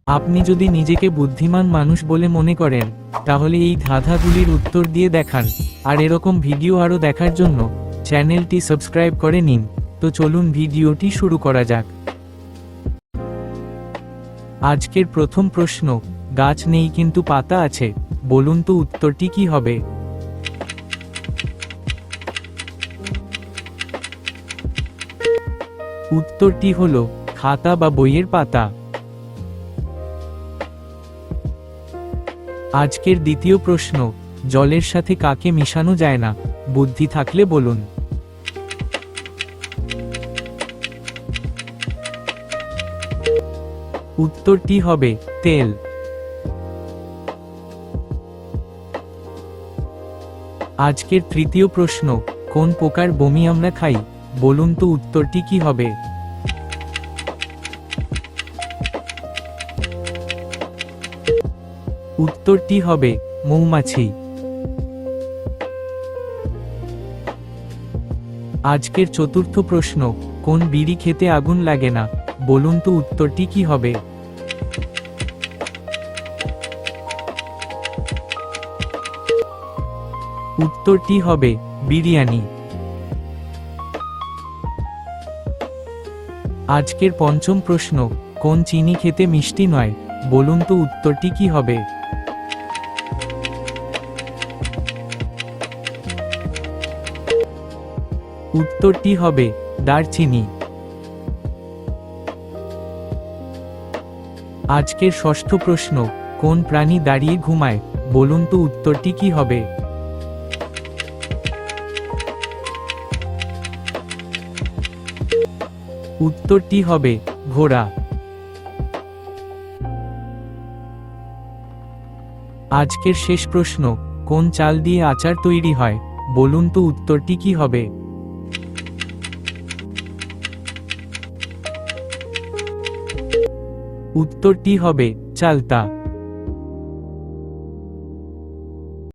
আপনি যদি নিজেকে বুদ্ধিমান মানুষ বলে মনে করেন, তাহলে এই ধাঁধাগুলির উত্তর দিয়ে দেখান। আর এরকম ভিডিও আরও দেখার জন্য চ্যানেলটি সাবস্ক্রাইব করে নিন। তো চলুন ভিডিওটি শুরু করা যাক। আজকের প্রথম প্রশ্ন, গাছ নেই কিন্তু পাতা আছে, বলুন তো উত্তরটি কি হবে? উত্তরটি হলো খাতা বা বইয়ের পাতা। আজকের দ্বিতীয় প্রশ্ন, জলের সাথে কাকে মিশানো যায় না, বুদ্ধি থাকলে বলুন। উত্তরটি হবে তেল। আজকের তৃতীয় প্রশ্ন, কোন প্রকার বমি আমরা খাই, বলুন তো উত্তরটি কি হবে? উত্তরটি হবে মৌমাছি। আজকের চতুর্থ প্রশ্ন, কোন বিড়ি খেতে আগুন লাগে না, বলুন তো উত্তরটি কি হবে? উত্তরটি হবে বিরিয়ানি। আজকের পঞ্চম প্রশ্ন, কোন চিনি খেতে মিষ্টি নয়, বলুন তো উত্তরটি কি হবে? উত্তরটি হবে দারচিনি। আজকের ষষ্ঠ প্রশ্ন, কোন প্রাণী দাঁড়িয়ে ঘুমায়, বলুন তো উত্তরটি কি হবে? উত্তরটি হবে ঘোড়া। আজকের শেষ প্রশ্ন, কোন চাল দিয়ে আচার তৈরি হয়, বলুন তো উত্তরটি কি হবে? উত্তরটি হবে চালতা।